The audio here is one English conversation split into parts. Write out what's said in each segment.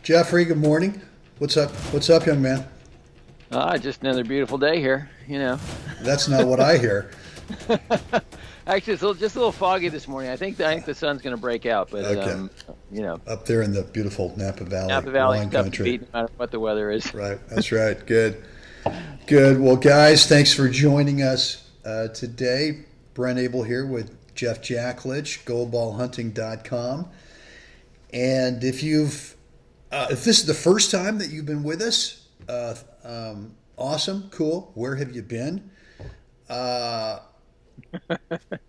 Jeffrey, good morning. What's up? What's up, young man? Just another beautiful day here, you know. That's not what I hear. Actually, just a little foggy this morning. I think the sun's going to break out, but Okay. you know, Up there in the beautiful Napa Valley Napa Valley's wine tough to country. beat no matter what the weather is. Right. That's right. Good. Good. Well, guys, thanks for joining us today. Brent Abel here with Jeff Jacklich, goldballhunting.com. And if this is the first time that you've been with us, awesome, cool. Where have you been? Uh,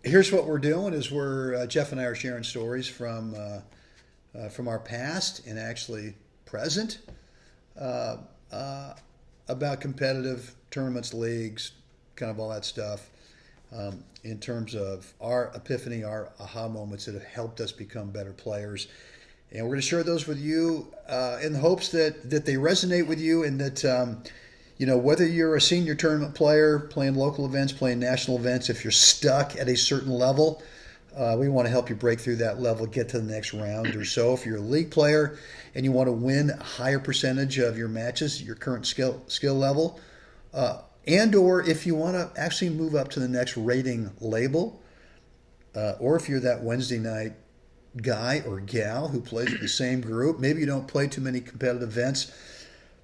Here's what we're doing: is we're Jeff and I are sharing stories from our past and actually present uh, uh, about competitive tournaments, leagues, kind of all that stuff. In terms of our epiphany, our aha moments that have helped us become better players. And we're going to share those with you in the hopes that they resonate with you, and that whether you're a senior tournament player playing local events, playing national events, if you're stuck at a certain level, we want to help you break through that level, get to the next round or so. If you're a league player and you want to win a higher percentage of your matches, your current skill level, and or if you want to actually move up to the next rating label, or if you're that Wednesday night guy or gal who plays with the same group. Maybe you don't play too many competitive events,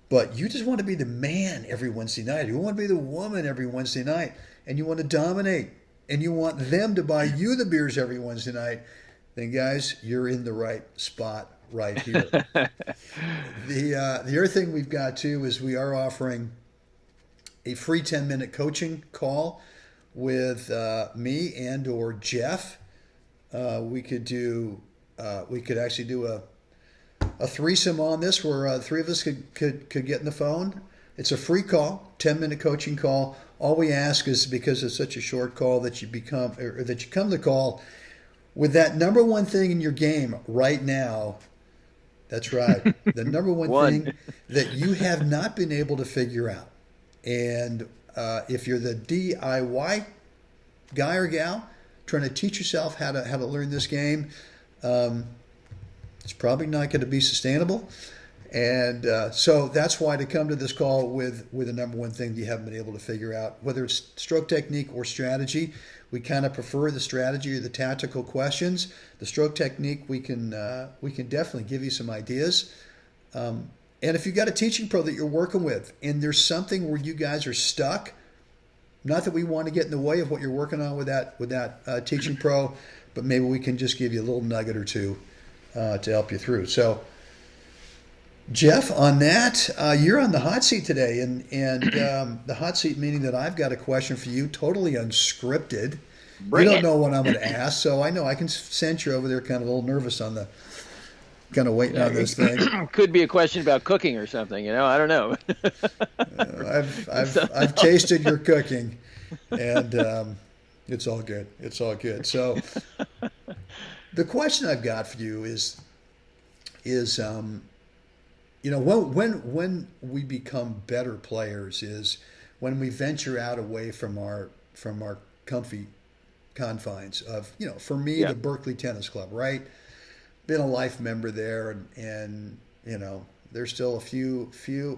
but you just want to be the man every Wednesday night. You want to be the woman every Wednesday night, and you want to dominate, and you want them to buy you the beers every Wednesday night. Then, guys, you're in the right spot right here. The other thing we've got too is we are offering a free 10-minute coaching call with me and or Jeff. We could actually do a threesome on this where the three of us could get in the phone. It's a free call, 10-minute coaching call. All we ask is, because it's such a short call, that you come to the call with that number one thing in your game right now. That's right. The number one One. thing that you have not been able to figure out. And if you're the DIY guy or gal trying to teach yourself how to learn this game, it's probably not going to be sustainable. And so that's why to come to this call with the number one thing that you haven't been able to figure out, whether it's stroke technique or strategy. We kind of prefer the strategy or the tactical questions. The stroke technique, we can definitely give you some ideas. And if you've got a teaching pro that you're working with and there's something where you guys are stuck, not that we want to get in the way of what you're working on with that teaching pro, but maybe we can just give you a little nugget or two to help you through. So, Jeff, on that, you're on the hot seat today, and the hot seat meaning that I've got a question for you, totally unscripted. You Bring don't it. know what I'm going to ask, so I know I can sense you're over there kind of a little nervous on the kind of waiting on this thing. Could be a question about cooking or something, you know. I don't know. I've tasted your cooking, and it's all good. It's all good. So the question I've got for you is when we become better players is when we venture out away from our comfy confines of, for me, Yeah. the Berkeley Tennis Club, right? Been a life member there, and there's still a few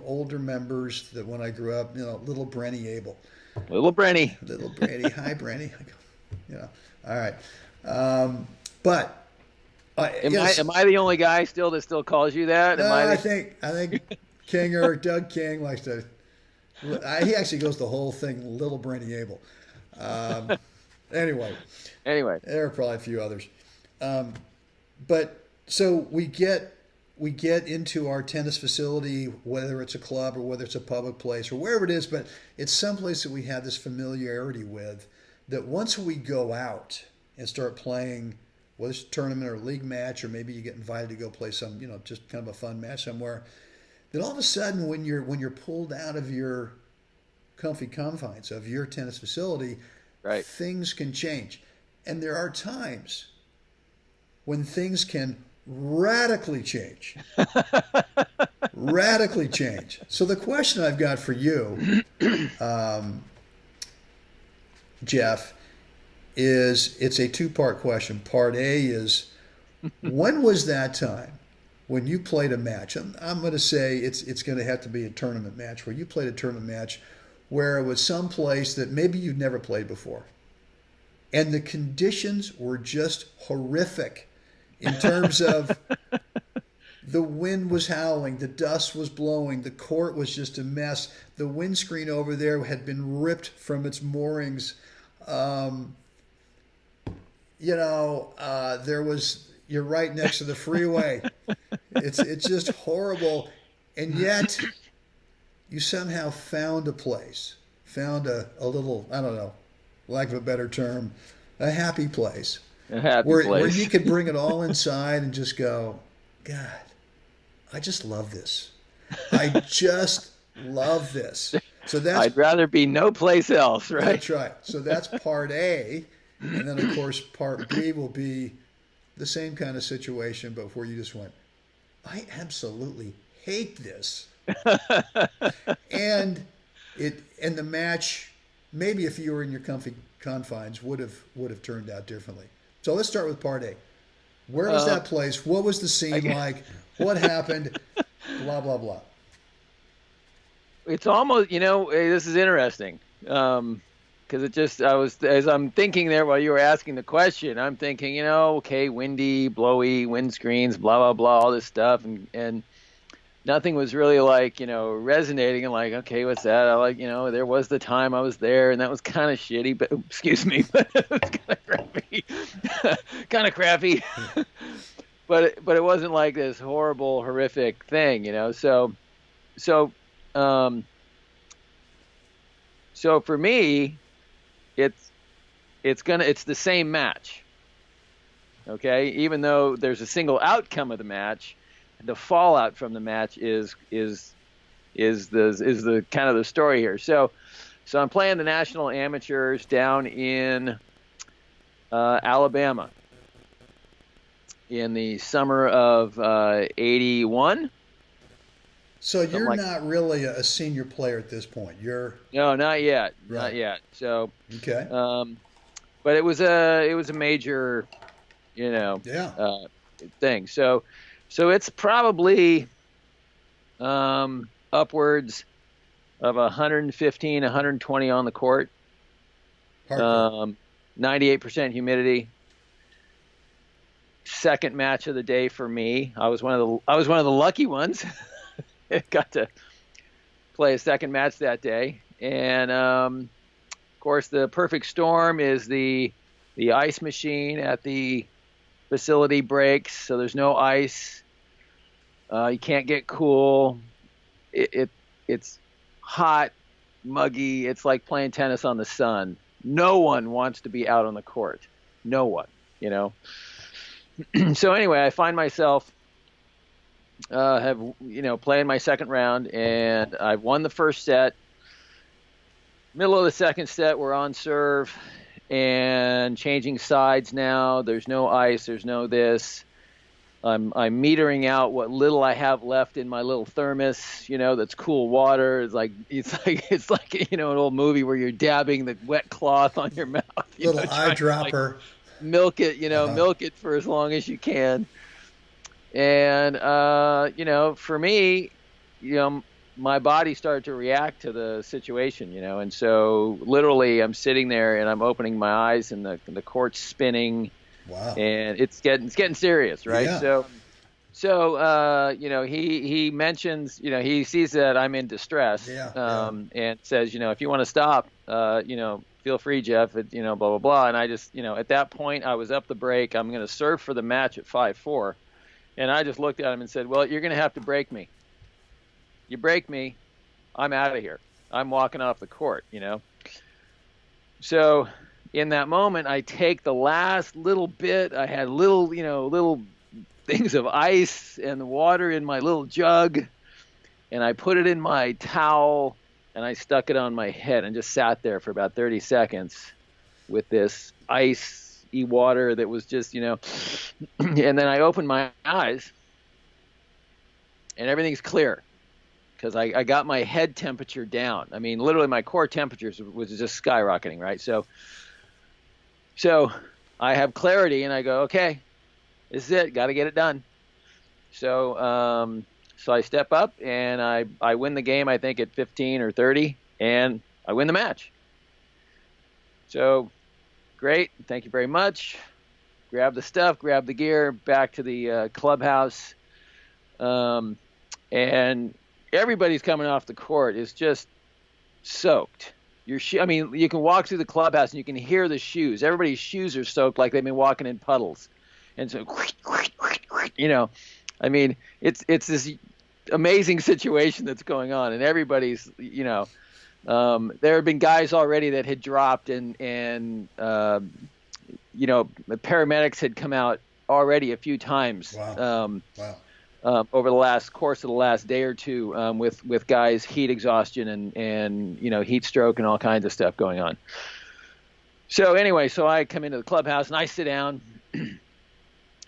older members that when I grew up, little Brenny Abel, Little Brenny. little Brandy, hi Brandy, all right, but yes, Am I the only guy that still calls you that? no, Am I I the, think Kinger, Doug King likes to. He actually goes the whole thing, little Brandy Abel. Um, anyway, Anyway, there are probably a few others. But so we get into our tennis facility, whether it's a club or whether it's a public place or wherever it is, but it's someplace that we have this familiarity with, that once we go out and start playing, whether it's a tournament or a league match, or maybe you get invited to go play some, just kind of a fun match somewhere, then all of a sudden when you're pulled out of your comfy confines of your tennis facility, right. things can change. And there are times when things can radically change. Radically change. So the question I've got for you, Jeff, is it's a two-part question. Part A is, when was that time when you played a match, I'm going to say it's going to have to be a tournament match, where you played a tournament match where it was some place that maybe you'd never played before, and the conditions were just horrific in terms of the wind was howling, the dust was blowing, the court was just a mess. The windscreen over there had been ripped from its moorings. There was, you're right next to the freeway. It's just horrible, and yet you somehow found a place, found a little, I don't know, lack of a better term, a happy place, where you could bring it all inside and just go, God, I just love this. I just love this. So I'd rather be no place else, right? That's right. So that's part A. And then, of course, part B will be the same kind of situation, but where you just went, I absolutely hate this. and the match, maybe if you were in your comfy confines, would have turned out differently. So let's start with part A. Where was that place? What was the scene like? What happened? Blah, blah, blah. It's almost, this is interesting. Because as I'm thinking there while you were asking the question, I'm thinking, okay, windy, blowy, windscreens, blah, blah, blah, all this stuff. And nothing was really resonating. And like, okay, what's that? I like, there was the time I was there and that was kind of shitty, but excuse me, but it was kind of crappy, but it wasn't like this horrible, horrific thing, So for me, it's the same match. Okay, even though there's a single outcome of the match, the fallout from the match is the kind of the story here. So I'm playing the national amateurs down in Alabama in the summer of '81. So you're not really a senior player at this point. No, not yet, right. Not yet. So okay, but it was a major, thing. So it's probably upwards of 115, 120 on the court. 98% humidity. Second match of the day for me. I was one of the lucky ones. Got to play a second match that day, and of course the perfect storm is the ice machine at the facility breaks, so there's no ice. You can't get cool. It's hot, muggy. It's like playing tennis on the sun. No one wants to be out on the court. No one, So anyway, I find myself playing my second round, and I've won the first set. Middle of the second set, we're on serve and changing sides now. There's no ice. There's no this. I'm metering out what little I have left in my little thermos, that's cool water. It's like an old movie where you're dabbing the wet cloth on your mouth. Little eyedropper. Milk it, milk it for as long as you can. And, for me, my body started to react to the situation, and so literally I'm sitting there and I'm opening my eyes and the court's spinning. Wow. And it's getting serious, right? Yeah. So, he mentions, he sees that I'm in distress, and says, if you want to stop, feel free, Jeff, blah, blah, blah. And I just, at that point I was up the break. I'm going to serve for the match at 5-4. And I just looked at him and said, well, you're going to have to break me. You break me, I'm out of here. I'm walking off the court, So in that moment, I take the last little bit. I had little things of ice and water in my little jug, and I put it in my towel, and I stuck it on my head and just sat there for about 30 seconds with this ice-y water that was just, and then I opened my eyes, and everything's clear. Because I got my head temperature down. I mean, literally my core temperature was just skyrocketing, right? So I have clarity, and I go, okay, this is it. Got to get it done. So I step up and I win the game, I think at 15 or 30, and I win the match. So great. Thank you very much. Grab the stuff, grab the gear, back to the clubhouse. And everybody's coming off the court is just soaked. I mean, you can walk through the clubhouse and you can hear the shoes. Everybody's shoes are soaked like they've been walking in puddles. And so, I mean, it's this amazing situation that's going on, and everybody's, there have been guys already that had dropped, and the paramedics had come out already a few times. Wow. Over the course of the last day or two, with guys heat exhaustion and heat stroke and all kinds of stuff going on. So anyway, I come into the clubhouse and I sit down, and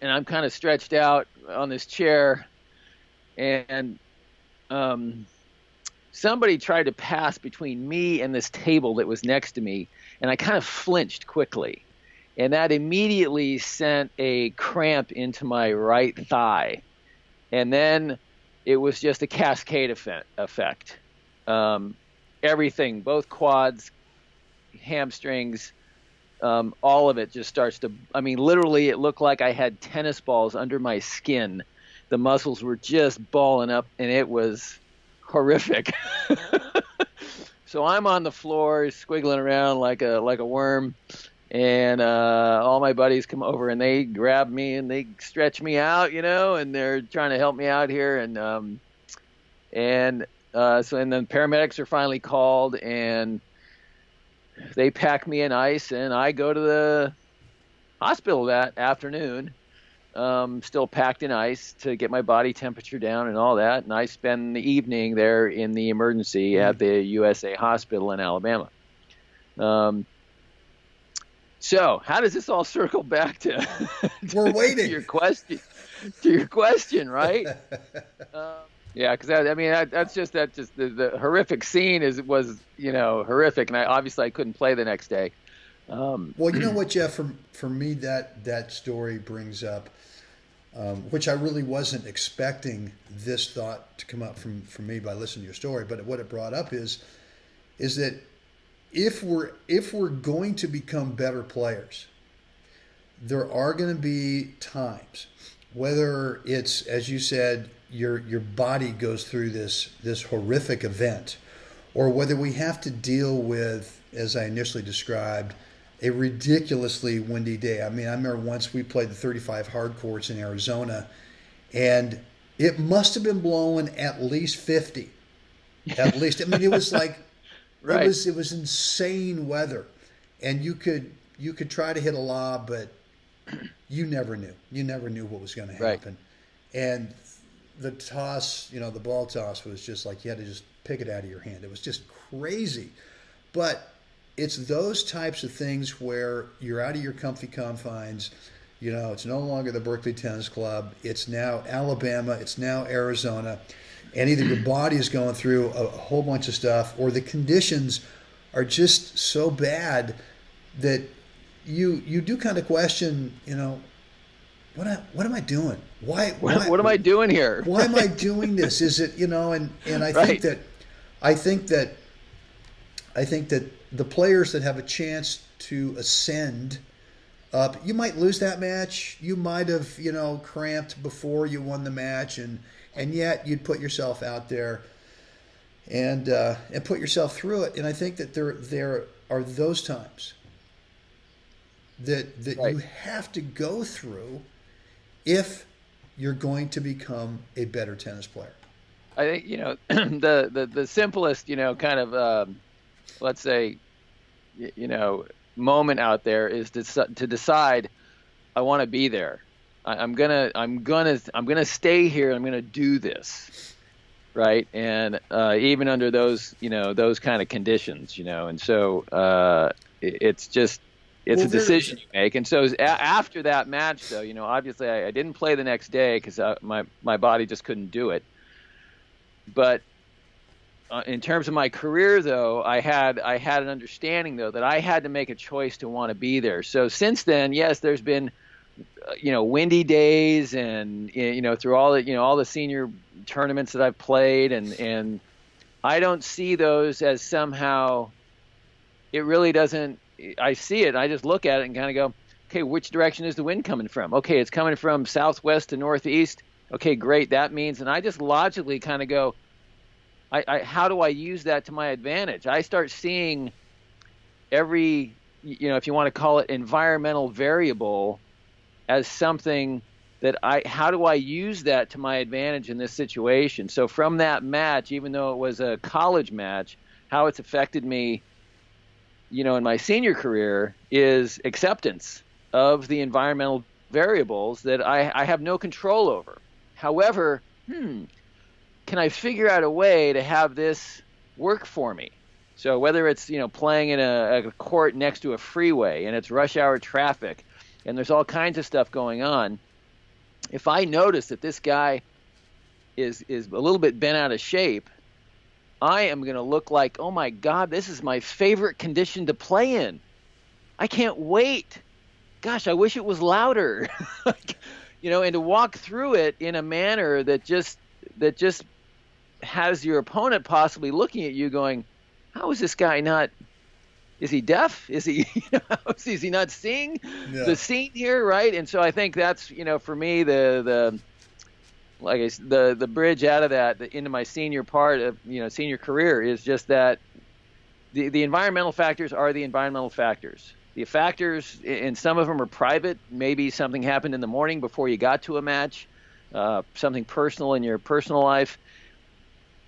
I'm kind of stretched out on this chair, and somebody tried to pass between me and this table that was next to me, and I kind of flinched quickly, and that immediately sent a cramp into my right thigh. And then it was just a cascade effect. Everything, both quads, hamstrings, all of it just starts to, literally it looked like I had tennis balls under my skin. The muscles were just balling up, and it was horrific. So I'm on the floor squiggling around like a worm. And all my buddies come over and they grab me and they stretch me out, and they're trying to help me out here. And then paramedics are finally called, and they pack me in ice, and I go to the hospital that afternoon, still packed in ice to get my body temperature down and all that. And I spend the evening there in the emergency at the USTA hospital in Alabama. So how does this all circle back to, We're waiting. to your question, right? Yeah, because that's just the horrific scene was horrific, and I couldn't play the next day. Well, you know what, Jeff? For me, that story brings up, which I really wasn't expecting this thought to come up from me by listening to your story, but what it brought up is that if we're going to become better players, there are going to be times, whether it's, as you said, your body goes through this horrific event, or whether we have to deal with, as I initially described, a ridiculously windy day. I remember once we played the 35 hard courts in Arizona, and it must have been blowing at least 50. At least. It was like, right. It was insane weather, and you could try to hit a lob, but you never knew. You never knew what was going to happen. Right. And the toss, the ball toss was just like you had to just pick it out of your hand. It was just crazy. But it's those types of things where you're out of your comfy confines. It's no longer the Berkeley Tennis Club. It's now Alabama. It's now Arizona. And either your body is going through a whole bunch of stuff, or the conditions are just so bad that you do kind of question, what am I doing? What am I doing here? Why am I doing this? Is it, and I right. think that the players that have a chance to ascend up, you might lose that match. You might have, cramped before you won the match, and yet you'd put yourself out there and put yourself through it. And I think that there are those times that right. You have to go through if you're going to become a better tennis player. I think the simplest kind of let's say moment out there is to decide I want to be there. I'm gonna stay here. I'm gonna do this, right? And even under those kind of conditions, and so it's a decision you make. And so after that match, though, obviously I didn't play the next day because my body just couldn't do it. But in terms of my career, though, I had an understanding, though, that I had to make a choice to want to be there. So since then, yes, there's been windy days, and through all the senior tournaments that I've played, and I don't see those as somehow, it really doesn't. I see it, and I just look at it and kind of go, okay, which direction is the wind coming from? Okay, it's coming from southwest to northeast. Okay, great. That means, and I just logically kind of go, how do I use that to my advantage? I start seeing every, if you want to call it environmental variable, as something that how do I use that to my advantage in this situation? So from that match, even though it was a college match, how it's affected me, in my senior career is acceptance of the environmental variables that I have no control over. However, can I figure out a way to have this work for me? So whether it's, playing in a court next to a freeway and it's rush hour traffic and there's all kinds of stuff going on, if I notice that this guy is a little bit bent out of shape, I am going to look like, oh my God, this is my favorite condition to play in. I can't wait. Gosh, I wish it was louder. And to walk through it in a manner that just has your opponent possibly looking at you going, how is this guy not, is he deaf? Is he, is he not seeing the scene here, right? And so I think that's, for me, the bridge out of that into my senior part of, senior career is just that the environmental factors are the environmental factors. The factors, and some of them are private. Maybe something happened in the morning before you got to a match, something personal in your personal life.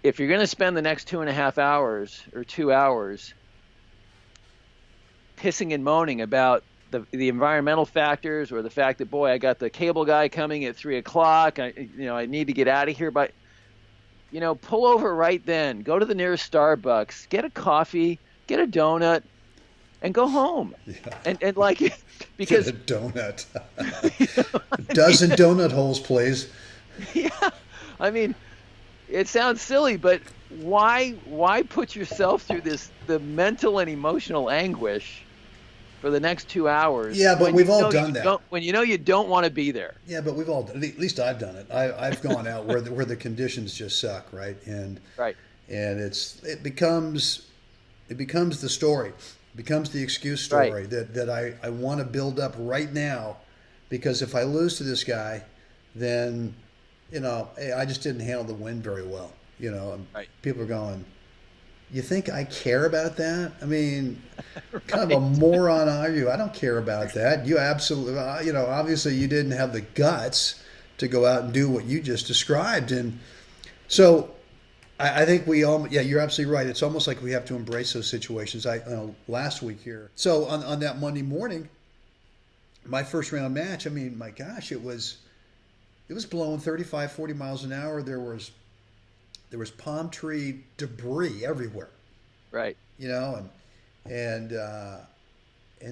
If you're going to spend the next 2.5 hours or 2 hours pissing and moaning about the environmental factors, or the fact that, boy, I got the cable guy coming at 3:00, I need to get out of here, but pull over right then, go to the nearest Starbucks, get a coffee, get a donut, and go home. Yeah. And like, because get a donut. A dozen donut holes, please. Yeah, I mean, it sounds silly, but why put yourself through the mental and emotional anguish for the next 2 hours? Yeah, but we've all done that. When you don't want to be there. Yeah, but we've all, at least I've done it. I've gone out where the conditions just suck, right? And it becomes the story, it becomes the excuse story, right, that I want to build up right now, because if I lose to this guy, then hey, I just didn't handle the wind very well. Right. People are going, you think I care about that? I mean, right. Kind of a moron are you? I don't care about that. You absolutely, obviously you didn't have the guts to go out and do what you just described. And so I think we all, yeah, you're absolutely right. It's almost like we have to embrace those situations. Last week here. So on that Monday morning, my first round match, I mean, my gosh, it was blowing 35, 40 miles an hour. There was palm tree debris everywhere. Right. And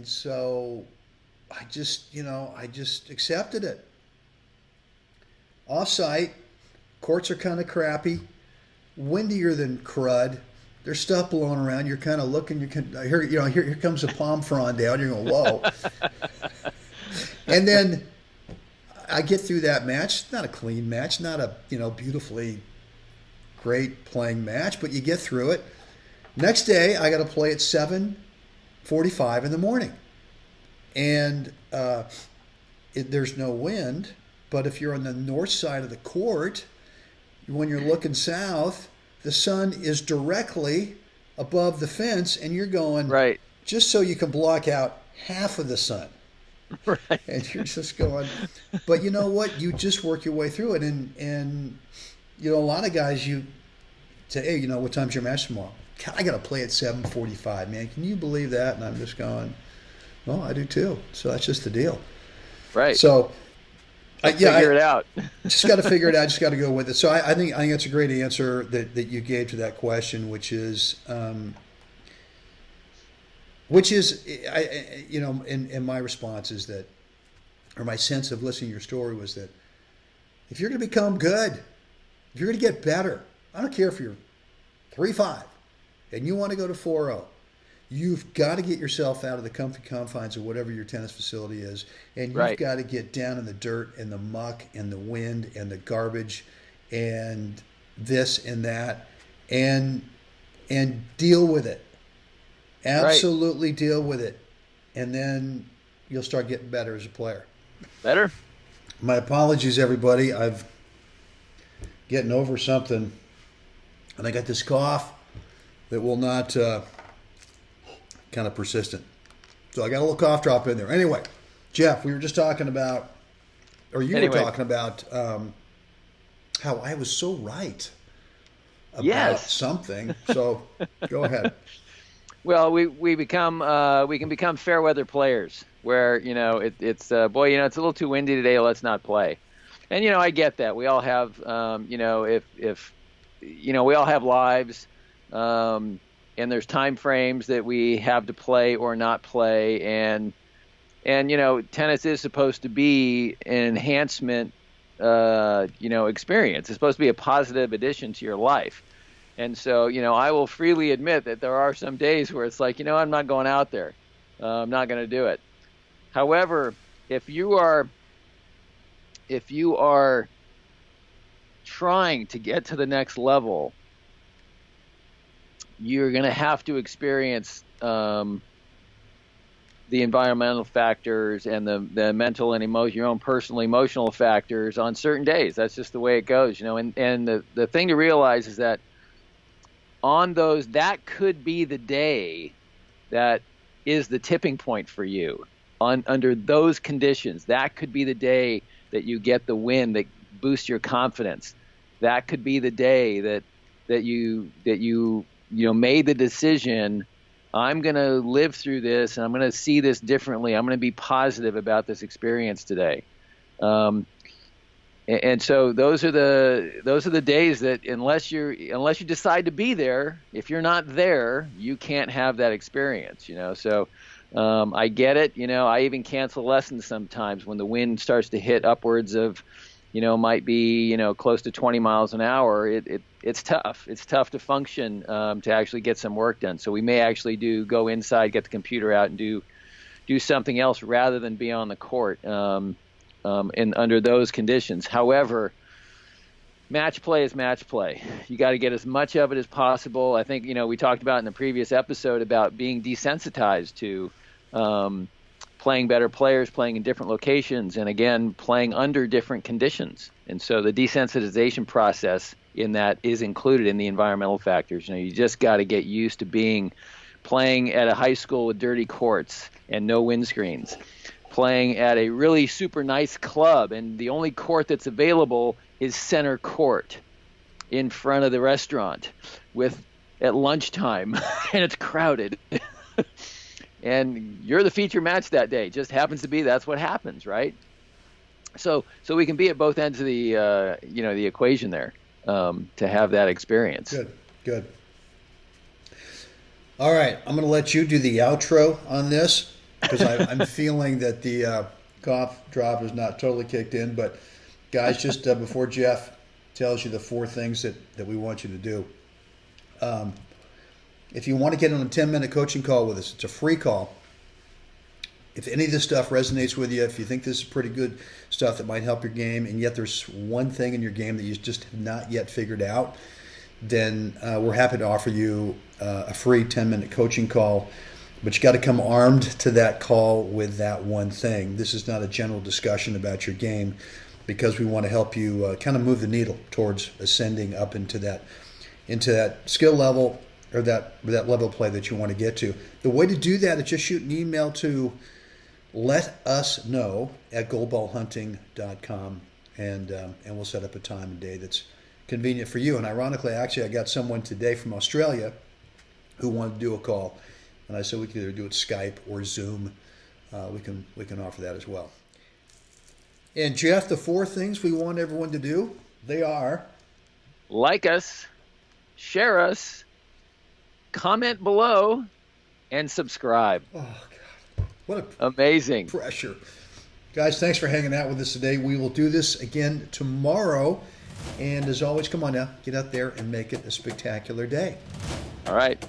so I just accepted it. Off-site, courts are kind of crappy, windier than crud. There's stuff blowing around. You're kind of looking. Here comes a palm frond down. You're going, whoa. And then I get through that match. Not a clean match, not a beautifully great playing match, but you get through it. Next day, I got to play at 7:45 in the morning, and there's no wind. But if you're on the north side of the court, when you're looking south, the sun is directly above the fence, and you're going right just so you can block out half of the sun. Right. And you're just going, but you know what? You just work your way through it. And a lot of guys, you say, hey, what time's your match tomorrow? I got to play at 7:45, man. Can you believe that? And I'm just going, well, I do too. So that's just the deal. Right. So, figure it out. Just got to figure it out. Just got to go with it. So I think that's a great answer that you gave to that question, which is, in my response is that, or my sense of listening to your story was that if you're going to become good, if you're going to get better, I don't care if you're 3-5 and you want to go to 4-0, you've got to get yourself out of the comfy confines of whatever your tennis facility is, and you've got to get down in the dirt and the muck and the wind and the garbage and this and that and deal with it. Absolutely deal with it. And then you'll start getting better as a player. Better? My apologies, everybody. I've getting over something, and I got this cough that will not kind of persistent. So I got a little cough drop in there. Anyway, Jeff, we were just talking about, or you were talking about how I was so right about something. So go ahead. Well, we can become fair weather players where, it's boy, it's a little too windy today. Let's not play. And, I get that. We all have, if we all have lives, and there's time frames that we have to play or not play. And tennis is supposed to be an enhancement, experience. It's supposed to be a positive addition to your life. And so, I will freely admit that there are some days where it's like, I'm not going out there. I'm not going to do it. However, if you are trying to get to the next level, you're going to have to experience the environmental factors and the mental and your own personal emotional factors on certain days. That's just the way it goes, and the thing to realize is that on those, that could be the day that is the tipping point for you. Under those conditions, that could be the day that you get the win that boosts your confidence. That could be the day that you made the decision. I'm going to live through this, and I'm going to see this differently. I'm going to be positive about this experience today. And so those are the days that unless you decide to be there, if you're not there, you can't have that experience. So I get it. I even cancel lessons sometimes when the wind starts to hit upwards of, might be close to 20 miles an hour. It's tough. It's tough to function to actually get some work done. So we may actually go inside, get the computer out, and do something else rather than be on the court. Under those conditions. However, match play is match play. You got to get as much of it as possible. I think, we talked about in the previous episode about being desensitized to playing better players, playing in different locations, and again, playing under different conditions. And so the desensitization process in that is included in the environmental factors. You just got to get used to playing at a high school with dirty courts and no windscreens, playing at a really super nice club, and the only court that's available is center court in front of the restaurant at lunchtime, and it's crowded. And you're the feature match that day. Just happens to be that's what happens, right? So we can be at both ends of the the equation there to have that experience. Good. All right, I'm going to let you do the outro on this, because I'm feeling that the cough drop is not totally kicked in. But guys, just before Jeff tells you the 4 things that we want you to do, if you want to get on a 10-minute coaching call with us, it's a free call. If any of this stuff resonates with you, if you think this is pretty good stuff that might help your game, and yet there's one thing in your game that you just have not yet figured out, then we're happy to offer you a free 10-minute coaching call. But you got to come armed to that call with that one thing. This is not a general discussion about your game, because we want to help you kind of move the needle towards ascending up into that skill level, or that level of play that you want to get to. The way to do that is just shoot an email to letusknow@goldballhunting.com, and we'll set up a time and day that's convenient for you. And ironically, actually, I got someone today from Australia who wanted to do a call. And I said we could either do it Skype or Zoom. We can offer that as well. And Jeff, the 4 things we want everyone to do, they are: like us, share us, comment below, and subscribe. Oh God, what amazing pressure! Guys, thanks for hanging out with us today. We will do this again tomorrow. And as always, come on now, get out there and make it a spectacular day. All right.